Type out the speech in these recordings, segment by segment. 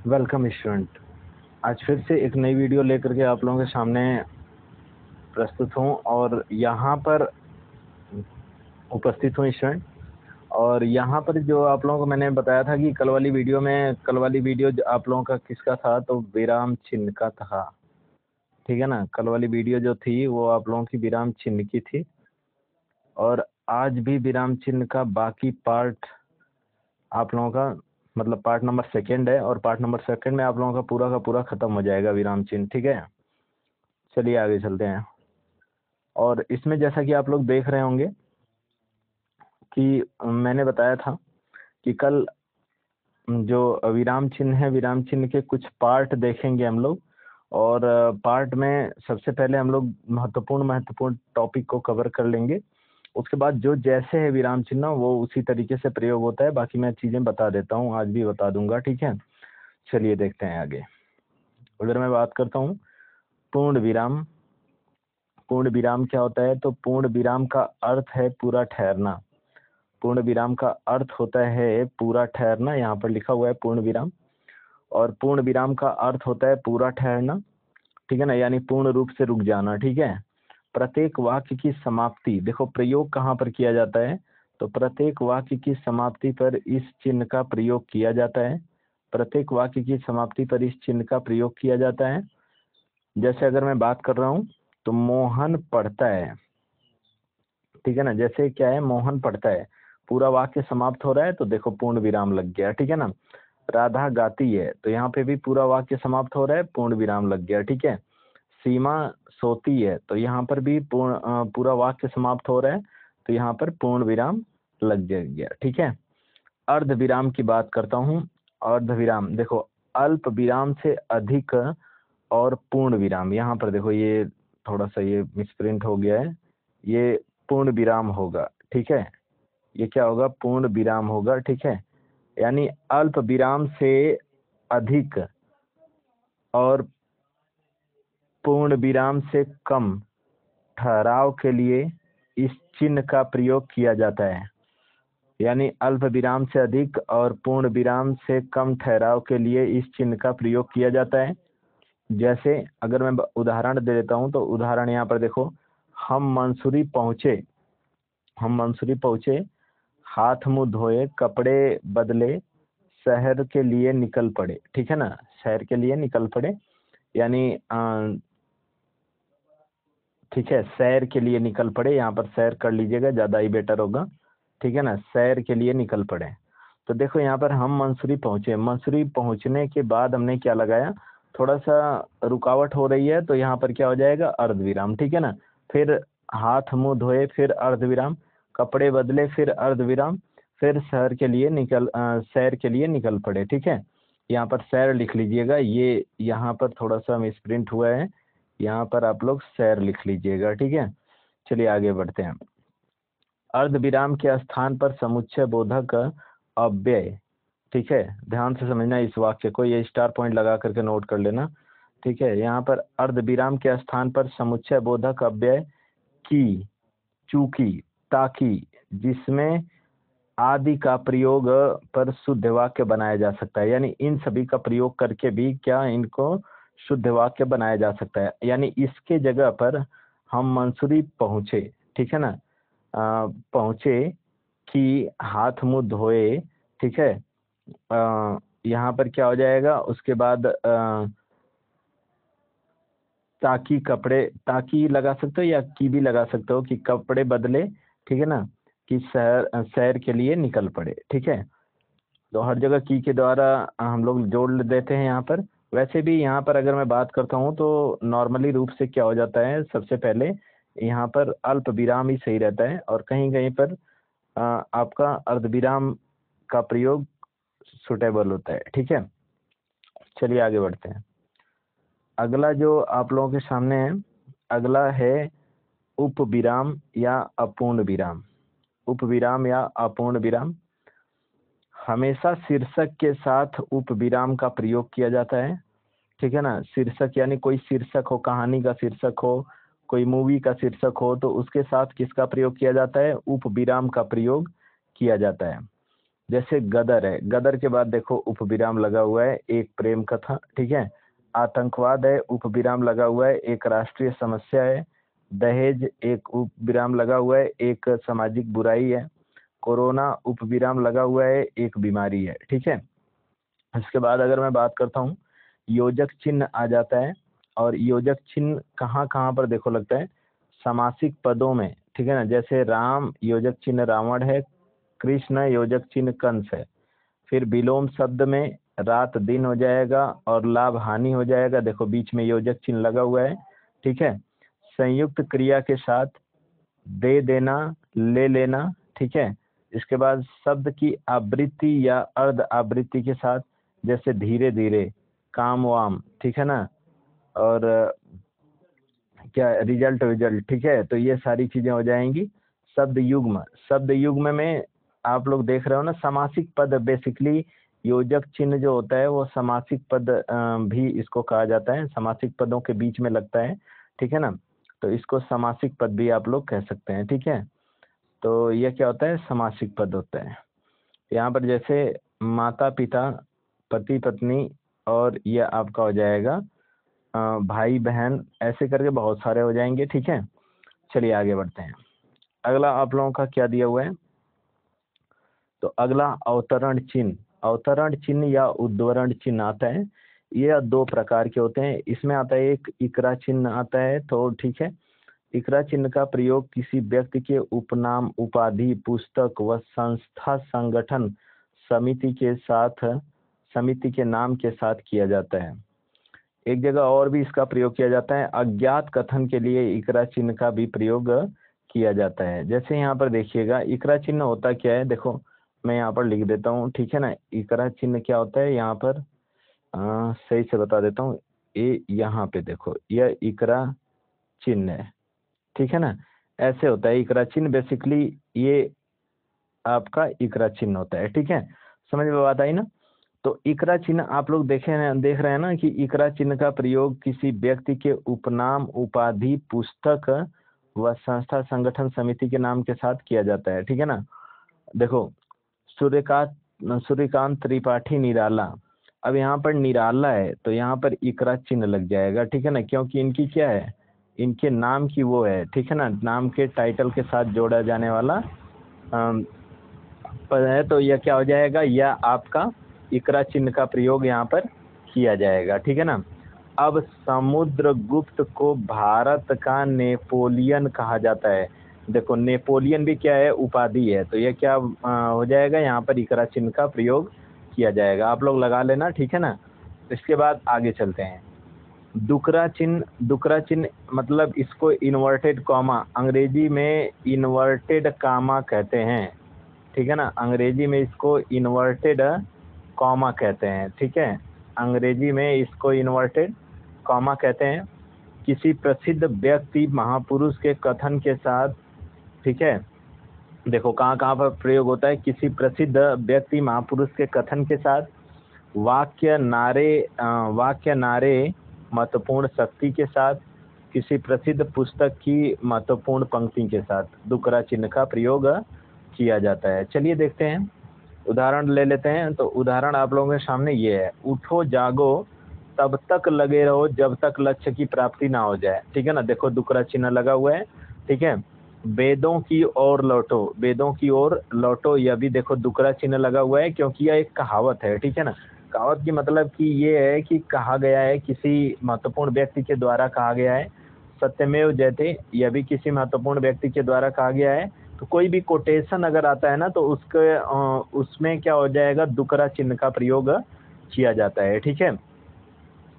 Welcome student. आज फिर से एक नई वीडियो लेकर के आप लोगों के सामने प्रस्तुत हूँ और यहाँ पर उपस्थित हूँ स्टूडेंट। और यहाँ पर जो आप लोगों को मैंने बताया था कि कल वाली वीडियो जो आप लोगों का किसका था, तो विराम चिन्ह का था। ठीक है ना। कल वाली वीडियो जो थी वो आप लोगों की विराम चिन्ह की थी और आज भी विराम चिन्ह का बाकी पार्ट आप लोगों का मतलब पार्ट नंबर 2 है और पार्ट नंबर 2 में आप लोगों का पूरा खत्म हो जाएगा विराम चिन्ह। ठीक है, चलिए आगे चलते हैं। और इसमें जैसा कि आप लोग देख रहे होंगे कि मैंने बताया था कि कल जो विराम चिन्ह है, विराम चिन्ह के कुछ पार्ट देखेंगे हम लोग। और पार्ट में सबसे पहले हम लोग महत्वपूर्ण टॉपिक को कवर कर लेंगे। उसके बाद जो जैसे है विराम चिन्ह वो उसी तरीके से प्रयोग होता है। बाकी मैं चीजें बता देता हूँ, आज भी बता दूंगा। ठीक है, चलिए देखते हैं आगे। अगर मैं बात करता हूँ पूर्ण विराम, पूर्ण विराम क्या होता है? तो पूर्ण विराम का अर्थ है पूरा ठहरना। पूर्ण विराम का अर्थ होता है पूरा ठहरना, यहाँ पर लिखा हुआ है पूर्ण विराम। और पूर्ण विराम का अर्थ होता है पूरा ठहरना, ठीक है ना, यानी पूर्ण रूप से रुक जाना। ठीक है। प्रत्येक वाक्य की समाप्ति, देखो प्रयोग कहाँ पर किया जाता है, तो प्रत्येक वाक्य की समाप्ति पर इस चिन्ह का प्रयोग किया जाता है। प्रत्येक वाक्य की समाप्ति पर इस चिन्ह का प्रयोग किया जाता है। जैसे अगर मैं बात कर रहा हूँ तो मोहन पढ़ता है, ठीक है ना। जैसे क्या है, मोहन पढ़ता है, पूरा वाक्य समाप्त हो रहा है तो देखो पूर्ण विराम लग गया। ठीक है ना। राधा गाती है, तो यहाँ पे भी पूरा वाक्य समाप्त हो रहा है, पूर्ण विराम लग गया। ठीक है। सीमा सोती है, तो यहाँ पर भी पूरा वाक्य समाप्त हो रहा है, तो यहाँ पर पूर्ण विराम लग गया। ठीक है। अर्ध विराम की बात करता हूँ। अर्ध विराम देखो, अल्प विराम से अधिक और पूर्ण विराम, यहाँ पर देखो ये थोड़ा सा ये मिसप्रिंट हो गया है, ये पूर्ण विराम होगा। ठीक है, ये क्या होगा? पूर्ण विराम होगा। ठीक है, यानी अल्प विराम से अधिक और पूर्ण विराम से कम ठहराव के लिए इस चिन्ह का प्रयोग किया जाता है। यानी अल्प विराम से अधिक और पूर्ण विराम से कम ठहराव के लिए इस चिन्ह का प्रयोग किया जाता है। जैसे अगर मैं उदाहरण दे देता हूँ, तो उदाहरण यहाँ पर देखो, हम मंसूरी पहुंचे, हाथ मुंह धोए, कपड़े बदले, शहर के लिए निकल पड़े। ठीक है ना, शहर के लिए निकल पड़े, यानी ठीक है, सैर के लिए निकल पड़े, यहाँ पर सैर कर लीजिएगा, ज्यादा ही बेटर होगा। ठीक है ना, सैर के लिए निकल पड़े। तो देखो यहाँ पर हम मंसूरी पहुंचे, मंसूरी पहुंचने के बाद हमने क्या लगाया, थोड़ा सा रुकावट हो रही है, तो यहाँ पर क्या हो जाएगा? अर्ध विराम। ठीक है ना। फिर हाथ मुंह धोए, फिर अर्ध विराम, कपड़े बदले, फिर अर्ध विराम, फिर सैर के लिए निकल पड़े। ठीक है, यहाँ पर सैर लिख लीजिएगा, ये यहाँ पर थोड़ा सा मिसप्रिंट हुआ है, यहाँ पर आप लोग सैर लिख लीजिएगा। ठीक है, चलिए आगे बढ़ते हैं। अर्ध विराम के स्थान पर समुच्चय बोधक अव्यय, ठीक है, ध्यान से समझना इस वाक्य को, ये स्टार पॉइंट लगा करके नोट कर लेना। ठीक है, यहाँ पर अर्ध विराम के स्थान पर समुच्चय बोधक अव्यय की, चूंकि, ताकि, जिसमें आदि का प्रयोग पर शुद्ध वाक्य बनाया जा सकता है। यानी इन सभी का प्रयोग करके भी क्या इनको शुद्ध वाक्य बनाया जा सकता है। यानी इसके जगह पर हम मंसूरी पहुंचे, ठीक है ना, पहुंचे कि हाथ मुंह धोए, ठीक है, यहाँ पर क्या हो जाएगा? उसके बाद ताकि लगा सकते हो या की भी लगा सकते हो, कि कपड़े बदले, ठीक है ना, कि सैर के लिए निकल पड़े। ठीक है, तो हर जगह की के द्वारा हम लोग जोड़ देते हैं यहाँ पर। वैसे भी यहाँ पर अगर मैं बात करता हूँ तो नॉर्मली रूप से क्या हो जाता है, सबसे पहले यहाँ पर अल्प विराम ही सही रहता है और कहीं कहीं पर आपका अर्ध विराम का प्रयोग सुटेबल होता है। ठीक है, चलिए आगे बढ़ते हैं। अगला जो आप लोगों के सामने है, अगला है उप विराम या अपूर्ण विराम। उप विराम या अपूर्ण विराम, हमेशा शीर्षक के साथ उप विराम का प्रयोग किया जाता है। ठीक है ना, शीर्षक यानी कोई शीर्षक हो, कहानी का शीर्षक हो, कोई मूवी का शीर्षक हो, तो उसके साथ किसका प्रयोग किया जाता है? उप विराम का प्रयोग किया जाता है। जैसे गदर है, गदर के बाद देखो उपविराम लगा हुआ है, एक प्रेम कथा, ठीक है। आतंकवाद है, उपविराम लगा हुआ है, एक राष्ट्रीय समस्या है। दहेज, एक उपविराम लगा हुआ है, एक सामाजिक बुराई है। कोरोना, उपविराम लगा हुआ है, एक बीमारी है, ठीक है। इसके बाद अगर मैं बात करता हूँ, योजक चिन्ह आ जाता है, और योजक चिन्ह कहाँ कहाँ पर देखो लगता है, समासिक पदों में, ठीक है ना। जैसे राम, योजक चिन्ह रावण है। कृष्ण, योजक चिन्ह कंस है। फिर विलोम शब्द में रात दिन हो जाएगा और लाभ हानि हो जाएगा, देखो बीच में योजक चिन्ह लगा हुआ है, ठीक है। संयुक्त क्रिया के साथ दे देना, ले लेना, ठीक है। इसके बाद शब्द की आवृत्ति या अर्ध आवृत्ति के साथ, जैसे धीरे धीरे, काम वाम, ठीक है ना। और क्या रिजल्ट विजल्ट, ठीक है। तो ये सारी चीजें हो जाएंगी। शब्द युग्म, शब्द युग्म में आप लोग देख रहे हो ना, समासिक पद बेसिकली, योजक चिन्ह जो होता है वो समासिक पद भी इसको कहा जाता है, समासिक पदों के बीच में लगता है, ठीक है ना। तो इसको समासिक पद भी आप लोग कह सकते हैं, ठीक है। तो ये क्या होता है, समासिक पद होता है। यहाँ पर जैसे माता पिता, पति पत्नी, और ये आपका हो जाएगा भाई बहन, ऐसे करके बहुत सारे हो जाएंगे, ठीक है। चलिए आगे बढ़ते हैं। अगला आप लोगों का क्या दिया हुआ है, तो अगला अवतरण चिन्ह, अवतरण चिन्ह या उद्धरण चिन्ह आता है। ये दो प्रकार के होते हैं। इसमें आता है एक इकरा चिन्ह आता है, तो ठीक है। इकरा चिन्ह का प्रयोग किसी व्यक्ति के उपनाम, उपाधि, पुस्तक व संस्था, संगठन, समिति के साथ, समिति के नाम के साथ किया जाता है। एक जगह और भी इसका प्रयोग किया जाता है, अज्ञात कथन के लिए इकरा चिन्ह का भी प्रयोग किया जाता है। जैसे यहाँ पर देखिएगा, इकरा चिन्ह होता क्या है, देखो मैं यहाँ पर लिख देता हूँ, ठीक है ना। इकरा चिन्ह क्या होता है, यहाँ पर सही से बता देता हूँ। ये यहाँ पे देखो, यह इकरा चिन्ह है, ठीक है ना। ऐसे होता है इकरा चिन्ह, बेसिकली ये आपका इकरा चिन्ह होता है, ठीक है। समझ में बात आई ना। तो इकरा चिन्ह आप लोग देख रहे हैं ना कि इकरा चिन्ह का प्रयोग किसी व्यक्ति के उपनाम, उपाधि, पुस्तक व संस्था, संगठन, समिति के नाम के साथ किया जाता है, ठीक है ना। देखो सूर्यकांत त्रिपाठी निराला, अब यहाँ पर निराला है तो यहाँ पर इकरा चिन्ह लग जाएगा, ठीक है ना, क्योंकि इनकी क्या है, इनके नाम की वो है, ठीक है ना, नाम के टाइटल के साथ जोड़ा जाने वाला पद है। तो यह क्या हो जाएगा, यह आपका इकरा चिन्ह का प्रयोग यहाँ पर किया जाएगा, ठीक है ना। अब समुद्रगुप्त को भारत का नेपोलियन कहा जाता है। देखो नेपोलियन भी क्या है, उपाधि है, तो यह क्या हो जाएगा, यहाँ पर इकरा चिन्ह का प्रयोग किया जाएगा। आप लोग लगा लेना, ठीक है ना। इसके बाद आगे चलते हैं। डुकरा चिन्ह, डुकरा चिन्ह मतलब इसको इन्वर्टेड कॉमा, अंग्रेजी में इन्वर्टेड कामा कहते हैं, ठीक है ना। अंग्रेजी में इसको इन्वर्टेड कॉमा कहते हैं, ठीक है। अंग्रेजी में इसको इन्वर्टेड कॉमा कहते हैं। किसी प्रसिद्ध व्यक्ति, महापुरुष के कथन के साथ, ठीक है। देखो कहाँ कहाँ पर प्रयोग होता है, किसी प्रसिद्ध व्यक्ति, महापुरुष के कथन के साथ, वाक्य नारे महत्वपूर्ण शक्ति के साथ, किसी प्रसिद्ध पुस्तक की महत्वपूर्ण पंक्ति के साथ डुकरा चिन्ह का प्रयोग किया जाता है। चलिए देखते हैं, उदाहरण ले लेते हैं। तो उदाहरण आप लोगों के सामने ये है, उठो जागो तब तक लगे रहो जब तक लक्ष्य की प्राप्ति ना हो जाए, ठीक है ना। देखो डुकरा चिन्ह लगा हुआ है, ठीक है। वेदों की ओर लौटो, वेदों की ओर लौटो, यह भी देखो डुकरा चिन्ह लगा हुआ है, क्योंकि यह एक कहावत है, ठीक है ना। कहावत की मतलब कि ये है कि कहा गया है, किसी महत्वपूर्ण व्यक्ति के द्वारा कहा गया है। सत्यमेव जयते, यह भी किसी महत्वपूर्ण व्यक्ति के द्वारा कहा गया है। तो कोई भी कोटेशन अगर आता है ना, तो उसमें क्या हो जाएगा, डुकरा चिन्ह का प्रयोग किया जाता है, ठीक है।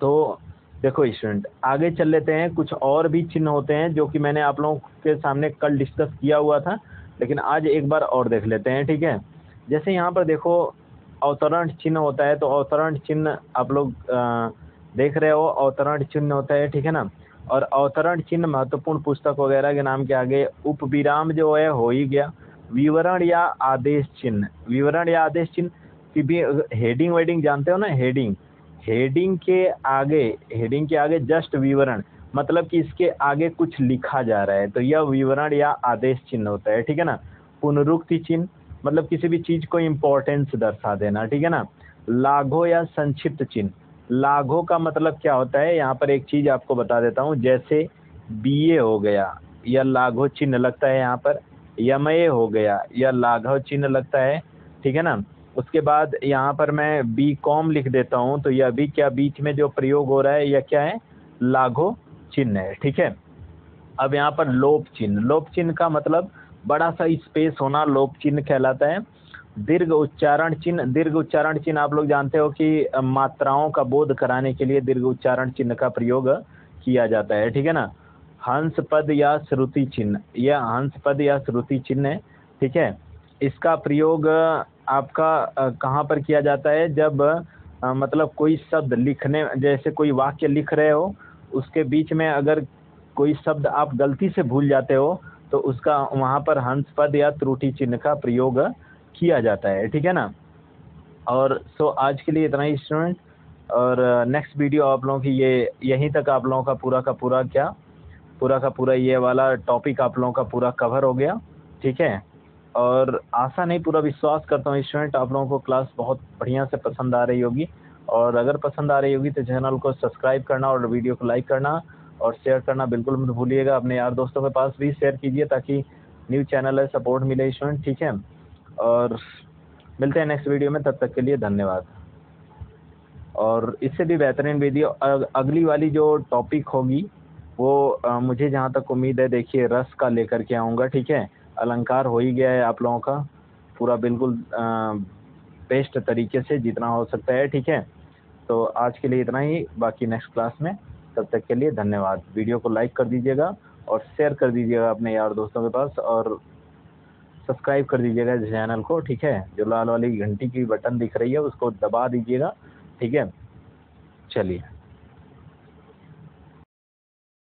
तो देखो स्टूडेंट, आगे चल लेते हैं। कुछ और भी चिन्ह होते हैं जो कि मैंने आप लोगों के सामने कल डिस्कस किया हुआ था, लेकिन आज एक बार और देख लेते हैं, ठीक है। जैसे यहाँ पर देखो अवतरण चिन्ह होता है, तो अवतरण चिन्ह आप लोग देख रहे हो, अवतरण चिन्ह होता है, ठीक है ना। और अवतरण चिन्ह महत्वपूर्ण पुस्तक वगैरह के नाम के आगे उपविराम जो है हो ही गया। विवरण या आदेश चिन्ह, विवरण या आदेश चिन्ह की भी हेडिंग वेडिंग जानते हो ना, हेडिंग, हेडिंग के आगे जस्ट विवरण, मतलब कि इसके आगे कुछ लिखा जा रहा है, तो यह विवरण या आदेश चिन्ह होता है, ठीक है ना। पुनरुक्ति चिन्ह, मतलब किसी भी चीज को इम्पोर्टेंस दर्शा देना, ठीक है ना। लाघो या संक्षिप्त चिन्ह, लाघो का मतलब क्या होता है, यहाँ पर एक चीज आपको बता देता हूँ, जैसे बीए हो गया या लाघो चिन्ह लगता है यहाँ पर, यमए हो गया या लाघव चिन्ह लगता है, ठीक है ना। उसके बाद यहाँ पर मैं बी कॉम लिख देता हूँ, तो यह भी क्या बीच में जो प्रयोग हो रहा है यह क्या है, लाघो चिन्ह है, ठीक है। अब यहाँ पर लोप चिन्ह, लोप चिन्ह का मतलब बड़ा सा स्पेस होना लोप चिन्ह कहलाता है। दीर्घ उच्चारण चिन्ह, दीर्घ उच्चारण चिन्ह आप लोग जानते हो कि मात्राओं का बोध कराने के लिए दीर्घ उच्चारण चिन्ह का प्रयोग किया जाता है, ठीक है ना। हंस पद या श्रुति चिन्ह, यह हंस पद या श्रुति चिन्ह है, ठीक है। इसका प्रयोग आपका कहाँ पर किया जाता है, जब मतलब कोई शब्द लिखने, जैसे कोई वाक्य लिख रहे हो, उसके बीच में अगर कोई शब्द आप गलती से भूल जाते हो, तो उसका वहाँ पर हंस पद या त्रुटि चिन्ह का प्रयोग किया जाता है, ठीक है ना। और सो आज के लिए इतना ही स्टूडेंट, और नेक्स्ट वीडियो आप लोगों की ये यहीं तक आप लोगों का पूरा क्या, पूरा का पूरा ये वाला टॉपिक आप लोगों का पूरा कवर हो गया, ठीक है। और आशा नहीं पूरा विश्वास करता हूँ स्टूडेंट आप लोगों को क्लास बहुत बढ़िया से पसंद आ रही होगी, और अगर पसंद आ रही होगी तो चैनल को सब्सक्राइब करना और वीडियो को लाइक करना और शेयर करना बिल्कुल मत भूलिएगा। अपने यार दोस्तों के पास भी शेयर कीजिए ताकि न्यू चैनल है, सपोर्ट मिले स्टूडेंट, ठीक है। और मिलते हैं नेक्स्ट वीडियो में, तब तक के लिए धन्यवाद। और इससे भी बेहतरीन वीडियो अगली वाली जो टॉपिक होगी वो मुझे जहाँ तक उम्मीद है, देखिए रस का लेकर के आऊँगा, ठीक है। अलंकार हो ही गया है आप लोगों का पूरा बिल्कुल बेस्ट तरीके से जितना हो सकता है, ठीक है। तो आज के लिए इतना ही, बाकी नेक्स्ट क्लास में, तब तक के लिए धन्यवाद। वीडियो को लाइक कर दीजिएगा और शेयर कर दीजिएगा अपने यार दोस्तों के पास, और सब्सक्राइब कर दीजिएगा इस चैनल को, ठीक है। जो लाल वाली घंटी की बटन दिख रही है उसको दबा दीजिएगा, ठीक है। चलिए।